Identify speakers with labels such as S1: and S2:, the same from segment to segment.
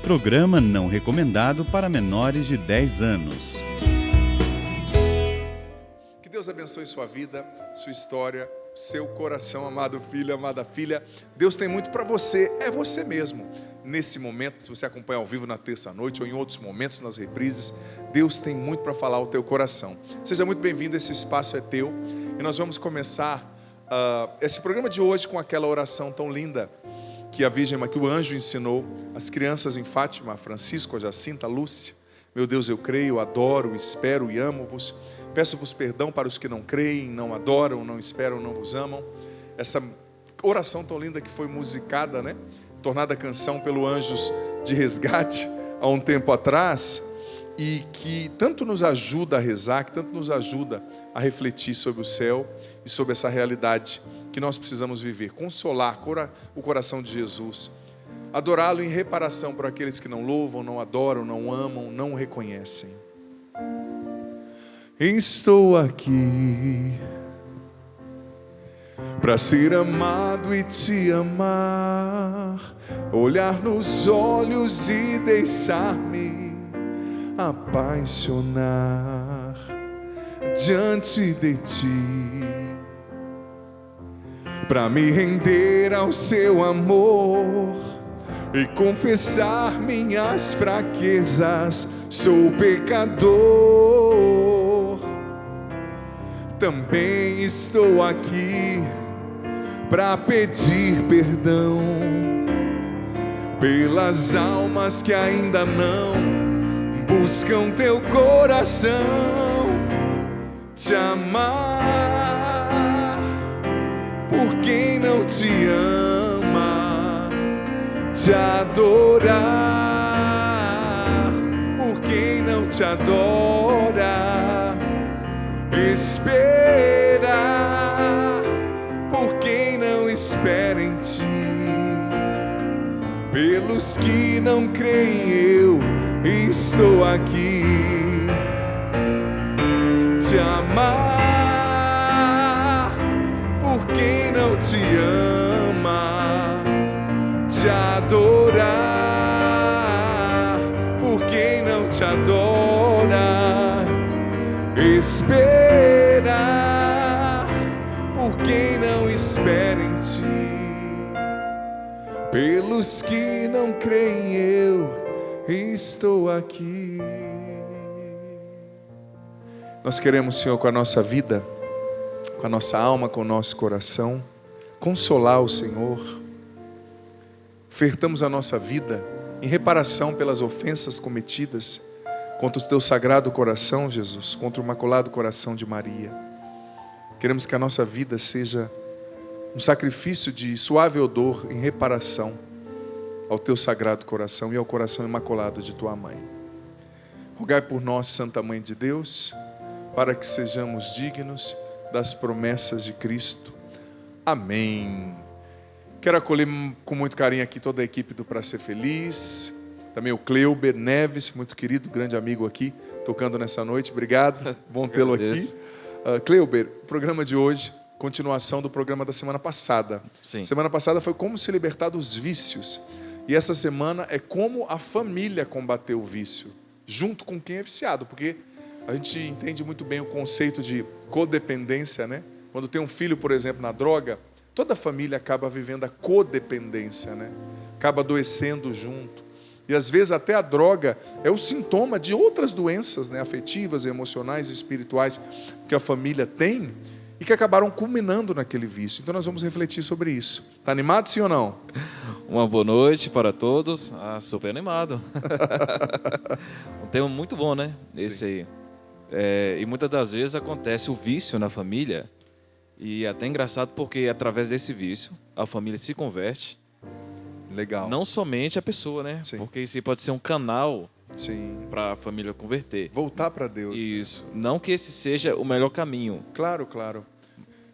S1: Programa não recomendado para menores de 10 anos.
S2: Que Deus abençoe sua vida, sua história, seu coração, amado filho, amada filha. Deus tem muito para você, é você mesmo. Nesse momento, se você acompanha ao vivo na terça-noite ou em outros momentos nas reprises, Deus tem muito para falar ao teu coração. Seja muito bem-vindo, esse espaço é teu. E nós vamos começar esse programa de hoje com aquela oração tão linda que que o anjo ensinou às crianças em Fátima, a Francisco, a Jacinta, a Lúcia. Meu Deus, eu creio, adoro, espero e amo-vos. Peço-vos perdão para os que não creem, não adoram, não esperam, não vos amam. Essa oração tão linda que foi musicada, né? Tornada canção pelo Anjos de Resgate há um tempo atrás, e que tanto nos ajuda a rezar, que tanto nos ajuda a refletir sobre o céu e sobre essa realidade que nós precisamos viver, consolar o coração de Jesus, adorá-lo em reparação por aqueles que não louvam, não adoram, não amam, não o reconhecem. Estou aqui para ser amado e te amar, olhar nos olhos e deixar-me apaixonar diante de ti, para me render ao seu amor e confessar minhas fraquezas. Sou pecador, também estou aqui para pedir perdão pelas almas que ainda não buscam teu coração, te amar por quem não te ama, te adorar por quem não te adora, esperar por quem não espera em ti. Pelos que não creem, eu estou aqui, te amar por quem não te ama, te adorar por quem não te adora, esperar por quem não espera em ti. Pelos que não creem, eu estou aqui. Nós queremos, Senhor, com a nossa vida, com a nossa alma, com o nosso coração, consolar o Senhor. Ofertamos a nossa vida em reparação pelas ofensas cometidas contra o teu sagrado coração, Jesus, contra o imaculado coração de Maria. Queremos que a nossa vida seja um sacrifício de suave odor em reparação ao teu sagrado coração e ao coração imaculado de tua mãe. Rogai por nós, Santa Mãe de Deus, para que sejamos dignos das promessas de Cristo. Amém. Quero acolher com muito carinho aqui toda a equipe do Pra Ser Feliz, também o Cleuber Neves, muito querido, grande amigo aqui, tocando nessa noite. Obrigado, bom tê-lo aqui. Cleuber, o programa de hoje, continuação do programa da semana passada.
S3: Sim.
S2: Semana passada foi como se libertar dos vícios. E essa semana é como a família combater o vício, junto com quem é viciado, porque a gente entende muito bem o conceito de codependência, né? Quando tem um filho, por exemplo, na droga, toda a família acaba vivendo a codependência, né? Acaba adoecendo junto. E às vezes até a droga é o sintoma de outras doenças, né? Afetivas, emocionais e espirituais que a família tem e que acabaram culminando naquele vício. Então nós vamos refletir sobre isso. Está animado, sim ou não?
S3: Uma boa noite para todos. Super animado. Um tema muito bom, né? Esse aí. E muitas das vezes acontece o vício na família. E é até engraçado porque através desse vício a família se converte.
S2: Legal.
S3: Não somente a pessoa, né?
S2: Sim.
S3: Porque isso aí pode ser um canal para a família converter.
S2: Voltar para Deus.
S3: Isso. Né? Não que esse seja o melhor caminho.
S2: Claro, claro.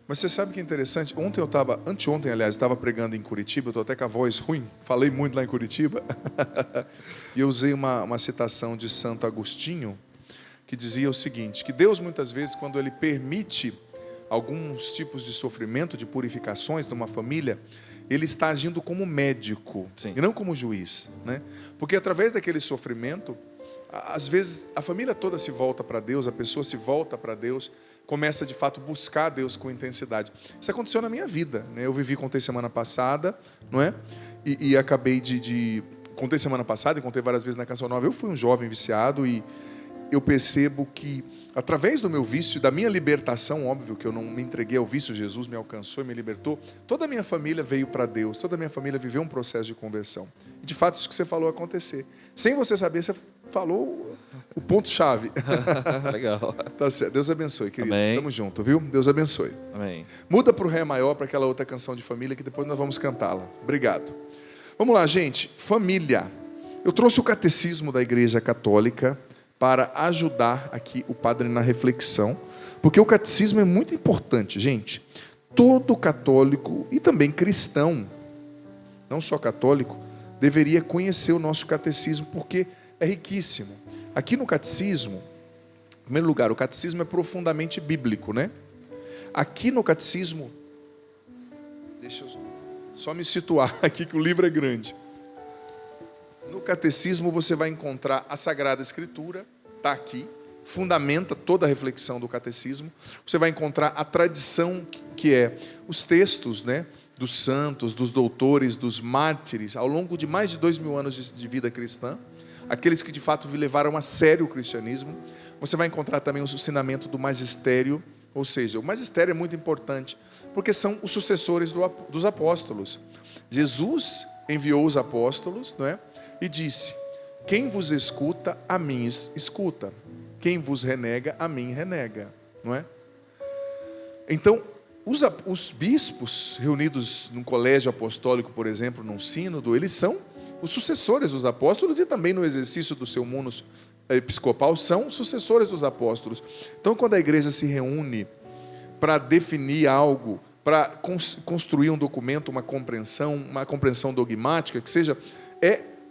S2: Mas você sabe que é interessante? Anteontem, aliás, eu estava pregando em Curitiba, eu estou até com a voz ruim, falei muito lá em Curitiba, e eu usei uma citação de Santo Agostinho, que dizia o seguinte, que Deus muitas vezes, quando Ele permite alguns tipos de sofrimento, de purificações numa família, ele está agindo como médico.
S3: Sim.
S2: E não como juiz, né? Porque através daquele sofrimento, às vezes a família toda se volta para Deus, a pessoa se volta para Deus, começa de fato a buscar Deus com intensidade. Isso aconteceu na minha vida, né? Eu vivi, contei semana passada, não é? E acabei contei semana passada e contei várias vezes na Canção Nova. Eu fui um jovem viciado e eu percebo que através do meu vício, da minha libertação, óbvio que eu não me entreguei ao vício, Jesus me alcançou e me libertou, toda a minha família veio para Deus, toda a minha família viveu um processo de conversão. E de fato isso que você falou acontecer. Sem você saber, você falou o ponto-chave.
S3: Legal.
S2: Tá certo. Deus abençoe, querido.
S3: Amém.
S2: Tamo junto, viu? Deus abençoe.
S3: Amém.
S2: Muda para o Ré maior, para aquela outra canção de família, que depois nós vamos cantá-la. Obrigado. Vamos lá, gente. Família. Eu trouxe o catecismo da Igreja Católica para ajudar aqui o padre na reflexão, porque o catecismo é muito importante, gente. Todo católico e também cristão, não só católico, deveria conhecer o nosso catecismo, porque é riquíssimo. Aqui no catecismo, em primeiro lugar, o catecismo é profundamente bíblico, né? Aqui no catecismo, deixa eu só me situar aqui que o livro é grande. No catecismo você vai encontrar a Sagrada Escritura, está aqui, fundamenta toda a reflexão do catecismo. Você vai encontrar a tradição, que é os textos, né, dos santos, dos doutores, dos mártires, ao longo de mais de 2000 anos de vida cristã, aqueles que de fato levaram a sério o cristianismo. Você vai encontrar também o ensinamento do magistério, ou seja, o magistério é muito importante, porque são os sucessores dos apóstolos. Jesus enviou os apóstolos, não é? E disse: quem vos escuta, a mim escuta. Quem vos renega, a mim renega. Não é? Então, os bispos reunidos num colégio apostólico, por exemplo, num sínodo, eles são os sucessores dos apóstolos e também no exercício do seu munus episcopal são sucessores dos apóstolos. Então, quando a igreja se reúne para definir algo, para construir um documento, uma compreensão dogmática, que seja,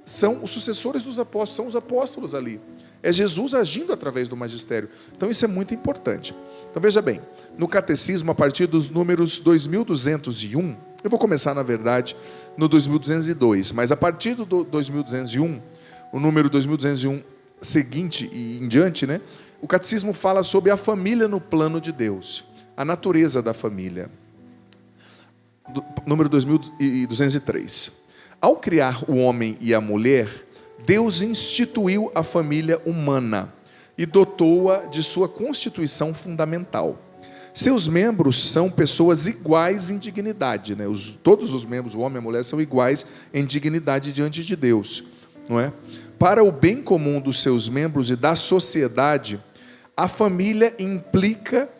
S2: são os sucessores dos apóstolos, são os apóstolos ali. É Jesus agindo através do magistério. Então isso é muito importante. Então veja bem, no catecismo, a partir dos números 2201, eu vou começar na verdade no 2202, mas a partir do 2201, o número 2201 seguinte e em diante, né, o catecismo fala sobre a família no plano de Deus, a natureza da família. Número 2203. Ao criar o homem e a mulher, Deus instituiu a família humana e dotou-a de sua constituição fundamental. Seus membros são pessoas iguais em dignidade, né? Todos os membros, o homem e a mulher, são iguais em dignidade diante de Deus, não é? Para o bem comum dos seus membros e da sociedade, a família implica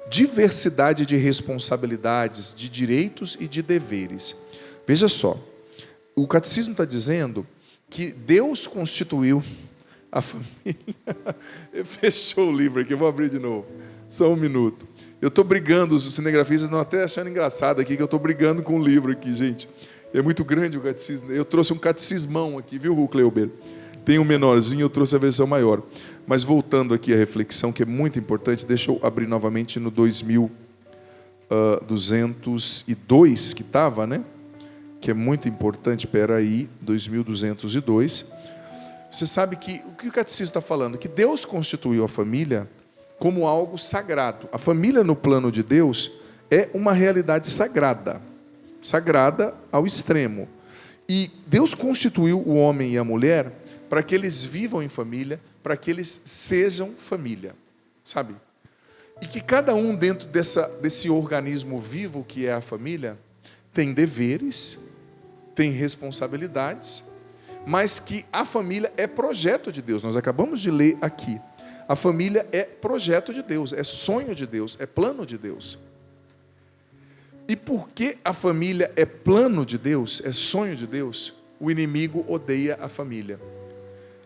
S2: diversidade de responsabilidades, de direitos e de deveres. Veja só, o catecismo está dizendo que Deus constituiu a família. Fechou o livro aqui, eu vou abrir de novo. Só um minuto. Eu estou brigando, os cinegrafistas estão até achando engraçado aqui, que eu estou brigando com o livro aqui, gente. É muito grande o catecismo. Eu trouxe um catecismão aqui, viu, Cleuber? Tem um menorzinho, eu trouxe a versão maior. Mas voltando aqui à reflexão, que é muito importante, deixa eu abrir novamente no 2202, que estava, né? Que é muito importante, espera aí, 2202. Você sabe que o que o catecismo está falando? Que Deus constituiu a família como algo sagrado. A família no plano de Deus é uma realidade sagrada. Sagrada ao extremo. E Deus constituiu o homem e a mulher para que eles vivam em família, para que eles sejam família. Sabe? E que cada um dentro desse organismo vivo que é a família tem deveres, tem responsabilidades, mas que a família é projeto de Deus. Nós acabamos de ler aqui. A família é projeto de Deus, é sonho de Deus, é plano de Deus. E porque a família é plano de Deus, é sonho de Deus, o inimigo odeia a família.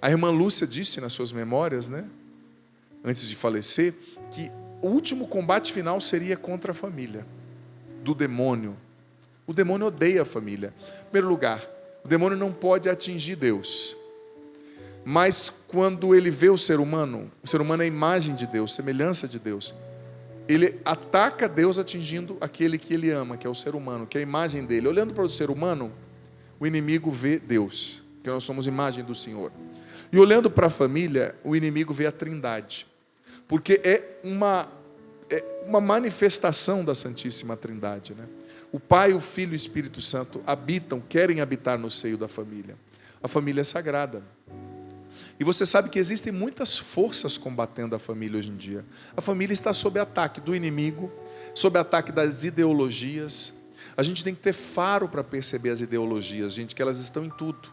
S2: A irmã Lúcia disse nas suas memórias, né, antes de falecer, que o último combate final seria contra a família, do demônio. O demônio odeia a família. Em primeiro lugar, o demônio não pode atingir Deus. Mas quando ele vê o ser humano é a imagem de Deus, semelhança de Deus, ele ataca Deus atingindo aquele que ele ama, que é o ser humano, que é a imagem dele. Olhando para o ser humano, o inimigo vê Deus, que nós somos imagem do Senhor. E olhando para a família, o inimigo vê a Trindade, porque é uma manifestação da Santíssima Trindade, né? O Pai, o Filho e o Espírito Santo querem habitar no seio da família. A família é sagrada. E você sabe que existem muitas forças combatendo a família hoje em dia. A família está sob ataque do inimigo, sob ataque das ideologias. A gente tem que ter faro para perceber as ideologias, gente, que elas estão em tudo.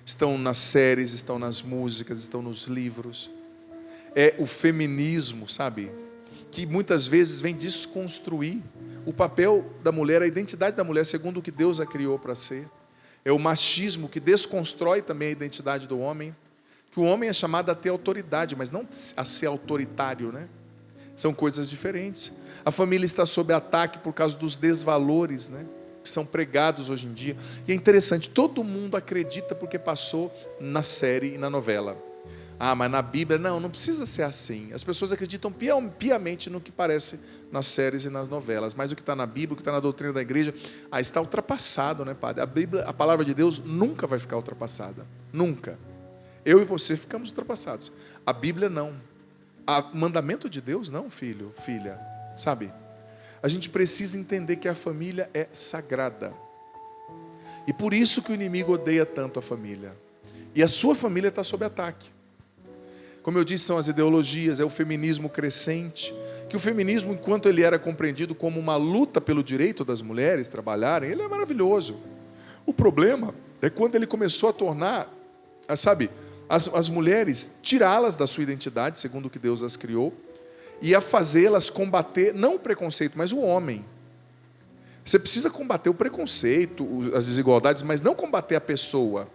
S2: Estão nas séries, estão nas músicas, estão nos livros. É o feminismo, sabe? Que muitas vezes vem desconstruir o papel da mulher, a identidade da mulher segundo o que Deus a criou para ser. É o machismo que desconstrói também a identidade do homem. Que o homem é chamado a ter autoridade, mas não a ser autoritário, né? São coisas diferentes. A família está sob ataque por causa dos desvalores, né? Que são pregados hoje em dia. E é interessante, todo mundo acredita porque passou na série e na novela. Ah, mas na Bíblia, não precisa ser assim. As pessoas acreditam piamente no que parece nas séries e nas novelas. Mas o que está na Bíblia, o que está na doutrina da igreja, está ultrapassado, né, padre? A Bíblia, a palavra de Deus nunca vai ficar ultrapassada. Nunca. Eu e você ficamos ultrapassados. A Bíblia não. O mandamento de Deus não, filho, filha. Sabe? A gente precisa entender que a família é sagrada. E por isso que o inimigo odeia tanto a família. E a sua família está sob ataque. Como eu disse, são as ideologias, é o feminismo crescente. Que o feminismo, enquanto ele era compreendido como uma luta pelo direito das mulheres trabalharem, ele é maravilhoso. O problema é quando ele começou a tornar, sabe, as mulheres, tirá-las da sua identidade, segundo o que Deus as criou, e a fazê-las combater, não o preconceito, mas o homem. Você precisa combater o preconceito, as desigualdades, mas não combater a pessoa.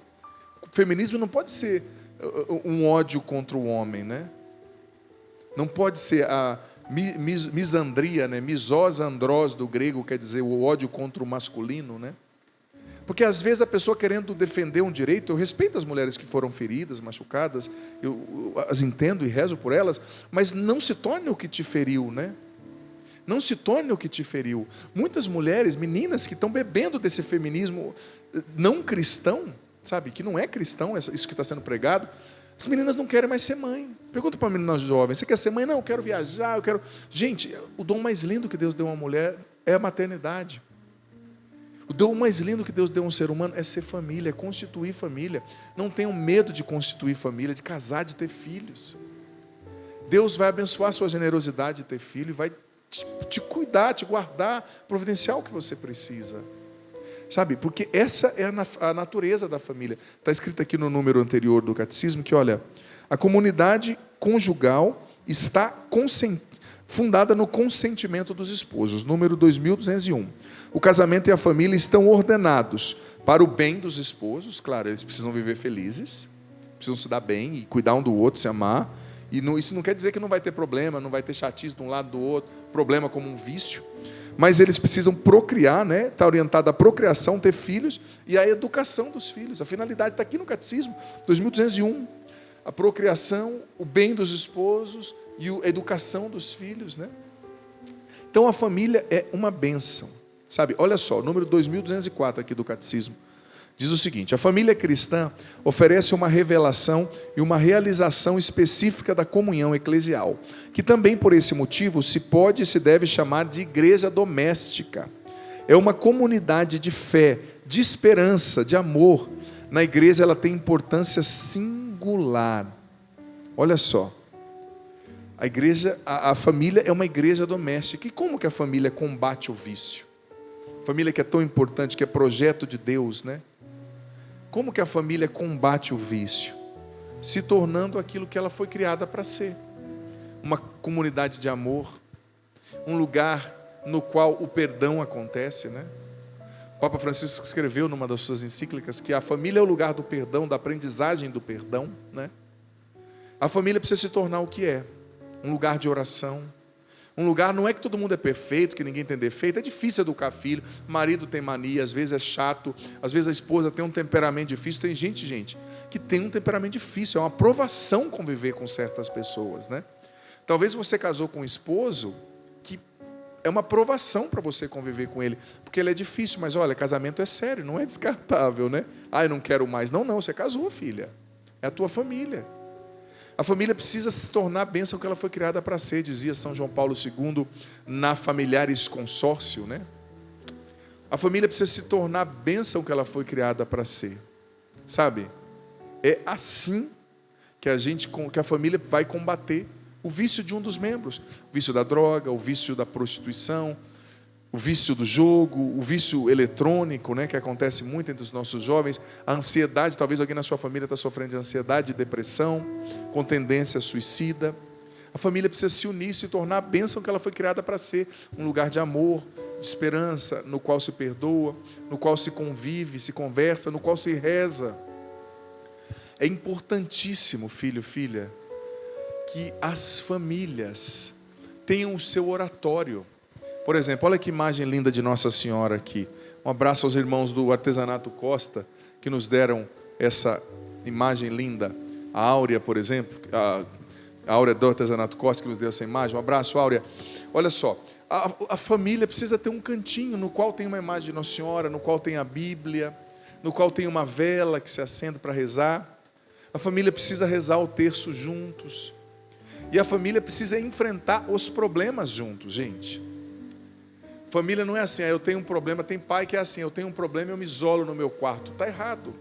S2: O feminismo não pode ser um ódio contra o homem, né? Não pode ser a misandria, né? Misós andrós do grego, quer dizer o ódio contra o masculino, né? Porque às vezes a pessoa querendo defender um direito, eu respeito as mulheres que foram feridas, machucadas, eu as entendo e rezo por elas, mas não se torne o que te feriu, né? Não se torne o que te feriu. Muitas mulheres, meninas que estão bebendo desse feminismo não cristão, sabe, que não é cristão, isso que está sendo pregado, as meninas não querem mais ser mãe. Pergunta para a menina jovem, você quer ser mãe? Não, eu quero viajar, eu quero... Gente, o dom mais lindo que Deus deu a uma mulher é a maternidade. O dom mais lindo que Deus deu a um ser humano é ser família, é constituir família. Não tenham medo de constituir família, de casar, de ter filhos. Deus vai abençoar a sua generosidade de ter filho e vai te cuidar, te guardar, providenciar o que você precisa. Sabe, porque essa é a natureza da família. Está escrito aqui no número anterior do catecismo que, olha, a comunidade conjugal está fundada no consentimento dos esposos, número 2201. O casamento e a família estão ordenados para o bem dos esposos, claro, eles precisam viver felizes, precisam se dar bem e cuidar um do outro, se amar. E isso não quer dizer que não vai ter problema, não vai ter chatice de um lado do outro, problema como um vício. Mas eles precisam procriar, né? Está orientado à procriação, ter filhos e à educação dos filhos. A finalidade está aqui no Catecismo, 2201. A procriação, o bem dos esposos e a educação dos filhos, né? Então a família é uma bênção. Sabe, olha só, o número 2204 aqui do Catecismo. Diz o seguinte: a família cristã oferece uma revelação e uma realização específica da comunhão eclesial, que também por esse motivo se pode e se deve chamar de igreja doméstica. É uma comunidade de fé, de esperança, de amor. Na igreja ela tem importância singular. Olha só, a família é uma igreja doméstica. E como que a família combate o vício? A família que é tão importante, que é projeto de Deus, né? Como que a família combate o vício? Se tornando aquilo que ela foi criada para ser. Uma comunidade de amor, um lugar no qual o perdão acontece, né? O Papa Francisco escreveu numa das suas encíclicas que a família é o lugar do perdão, da aprendizagem do perdão, né? A família precisa se tornar o que é, um lugar de oração. Um lugar, não é que todo mundo é perfeito, que ninguém tem defeito, é difícil educar filho, marido tem mania, às vezes é chato, às vezes a esposa tem um temperamento difícil, tem gente, que tem um temperamento difícil, é uma provação conviver com certas pessoas, né? Talvez você casou com um esposo é uma provação para você conviver com ele, porque ele é difícil, mas olha, casamento é sério, não é descartável, né? Ah, eu não quero mais. Não, você casou, filha. É a tua família. A família precisa se tornar a bênção que ela foi criada para ser, dizia São João Paulo II, na Familiares Consórcio, né? A família precisa se tornar a bênção que ela foi criada para ser. Sabe? É assim que a família vai combater o vício de um dos membros. O vício da droga, o vício da prostituição, o vício do jogo, o vício eletrônico, né, que acontece muito entre os nossos jovens, a ansiedade, talvez alguém na sua família está sofrendo de ansiedade e depressão, com tendência suicida. A família precisa se unir, se tornar a bênção que ela foi criada para ser, um lugar de amor, de esperança, no qual se perdoa, no qual se convive, se conversa, no qual se reza. É importantíssimo, filho, filha, que as famílias tenham o seu oratório. Por exemplo, olha que imagem linda de Nossa Senhora aqui. Um abraço aos irmãos do Artesanato Costa, que nos deram essa imagem linda. A Áurea, por exemplo, a Áurea do Artesanato Costa, que nos deu essa imagem. Um abraço, Áurea. Olha só, a família precisa ter um cantinho no qual tem uma imagem de Nossa Senhora, no qual tem a Bíblia, no qual tem uma vela que se acende para rezar. A família precisa rezar o terço juntos. E a família precisa enfrentar os problemas juntos, gente. Família não é assim, eu tenho um problema, tem pai que é assim, eu tenho um problema e eu me isolo no meu quarto. Está errado.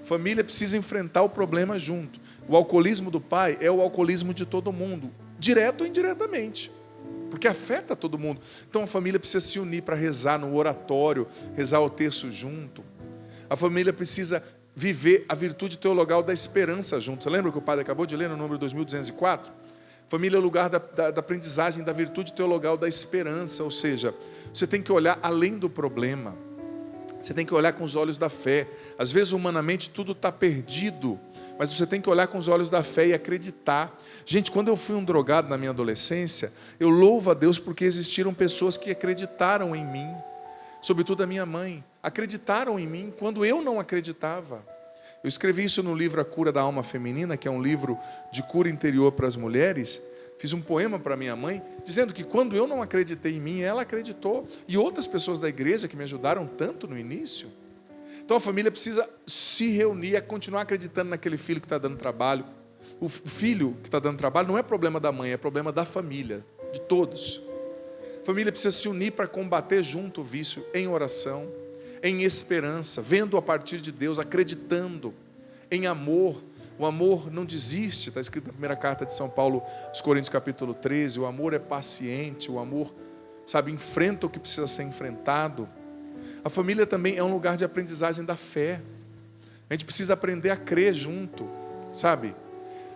S2: Família precisa enfrentar o problema junto. O alcoolismo do pai é o alcoolismo de todo mundo, direto ou indiretamente, porque afeta todo mundo. Então a família precisa se unir para rezar no oratório, rezar o terço junto. A família precisa viver a virtude teologal da esperança junto. Você lembra que o padre acabou de ler no número 2204? Família é o lugar da aprendizagem da virtude teologal da esperança, ou seja, você tem que olhar além do problema, você tem que olhar com os olhos da fé. Às vezes, humanamente, tudo está perdido, mas você tem que olhar com os olhos da fé e acreditar. Gente, quando eu fui um drogado na minha adolescência, eu louvo a Deus porque existiram pessoas que acreditaram em mim, sobretudo a minha mãe, acreditaram em mim quando eu não acreditava. Eu escrevi isso no livro A Cura da Alma Feminina, que é um livro de cura interior para as mulheres. Fiz um poema para minha mãe, dizendo que quando eu não acreditei em mim, ela acreditou. E outras pessoas da igreja que me ajudaram tanto no início. Então a família precisa se reunir, continuar acreditando naquele filho que está dando trabalho. O filho que está dando trabalho não é problema da mãe, é problema da família, de todos. A família precisa se unir para combater junto o vício em oração, em esperança, vendo a partir de Deus, acreditando em amor. O amor não desiste, está escrito na primeira carta de São Paulo aos Coríntios capítulo 13, o amor é paciente, o amor, enfrenta o que precisa ser enfrentado. A família também é um lugar de aprendizagem da fé. A gente precisa aprender a crer junto, sabe?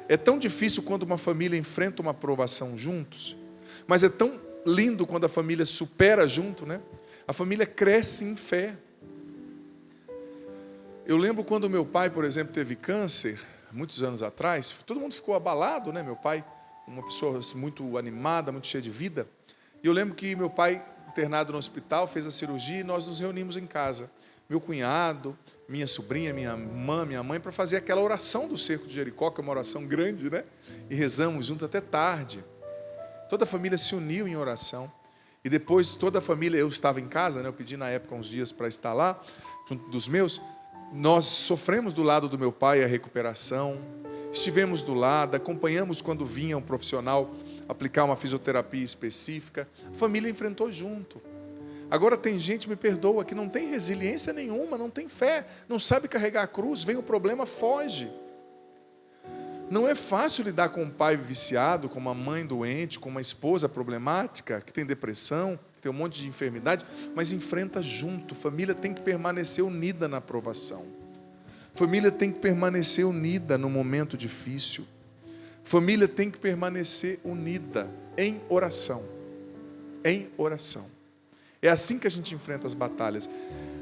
S2: É tão difícil quando uma família enfrenta uma provação juntos, mas é tão lindo quando a família supera junto, né? A família cresce em fé. Eu lembro quando meu pai, por exemplo, teve câncer, muitos anos atrás, todo mundo ficou abalado, né? Meu pai, uma pessoa muito animada, muito cheia de vida. E eu lembro que meu pai, internado no hospital, fez a cirurgia e nós nos reunimos em casa. Meu cunhado, minha sobrinha, minha irmã, minha mãe, para fazer aquela oração do Cerco de Jericó, que é uma oração grande, né? E rezamos juntos até tarde. Toda a família se uniu em oração. E depois toda a família, eu estava em casa, né? Eu pedi na época uns dias para estar lá, junto dos meus. Nós sofremos do lado do meu pai a recuperação, estivemos do lado, acompanhamos quando vinha um profissional aplicar uma fisioterapia específica. A família enfrentou junto. Agora tem gente, me perdoa, que não tem resiliência nenhuma, não tem fé, não sabe carregar a cruz, vem o problema, foge. Não é fácil lidar com um pai viciado, com uma mãe doente, com uma esposa problemática, que tem depressão, que tem um monte de enfermidade, mas enfrenta junto. Família tem que permanecer unida na provação. Família tem que permanecer unida no momento difícil. Família tem que permanecer unida em oração. Em oração. É assim que a gente enfrenta as batalhas.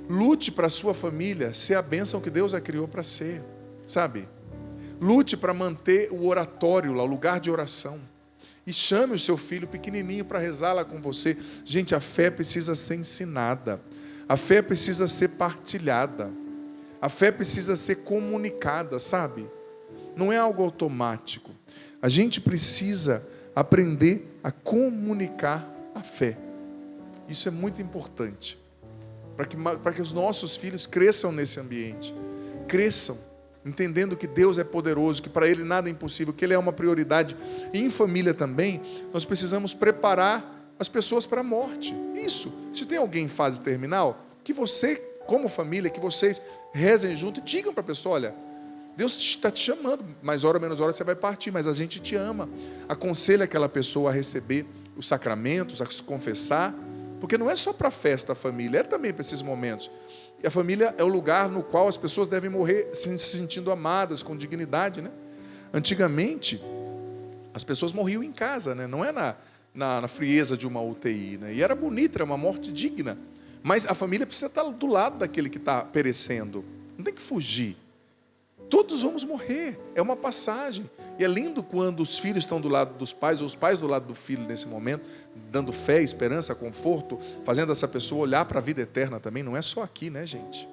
S2: Lute para a sua família ser a bênção que Deus a criou para ser, sabe? Lute para manter o oratório lá, o lugar de oração. E chame o seu filho pequenininho para rezar lá com você. Gente, a fé precisa ser ensinada. A fé precisa ser partilhada. A fé precisa ser comunicada, sabe? Não é algo automático. A gente precisa aprender a comunicar a fé. Isso é muito importante, para que os nossos filhos cresçam nesse ambiente, cresçam entendendo que Deus é poderoso, que para Ele nada é impossível, que Ele é uma prioridade. E em família também, nós precisamos preparar as pessoas para a morte. Isso, se tem alguém em fase terminal, que você, como família, que vocês rezem junto e digam para a pessoa, olha, Deus está te chamando, mais hora ou menos hora você vai partir, mas a gente te ama. Aconselha aquela pessoa a receber os sacramentos, a se confessar, porque não é só para a festa a família, é também para esses momentos. E a família é o lugar no qual as pessoas devem morrer se sentindo amadas, com dignidade, né? Antigamente, as pessoas morriam em casa, né? Não é na frieza de uma UTI, né? E era bonita, era uma morte digna. Mas a família precisa estar do lado daquele que está perecendo. Não tem que fugir. Todos vamos morrer, é uma passagem. E é lindo quando os filhos estão do lado dos pais, ou os pais do lado do filho nesse momento, dando fé, esperança, conforto, fazendo essa pessoa olhar para a vida eterna também. Não é só aqui, né, gente?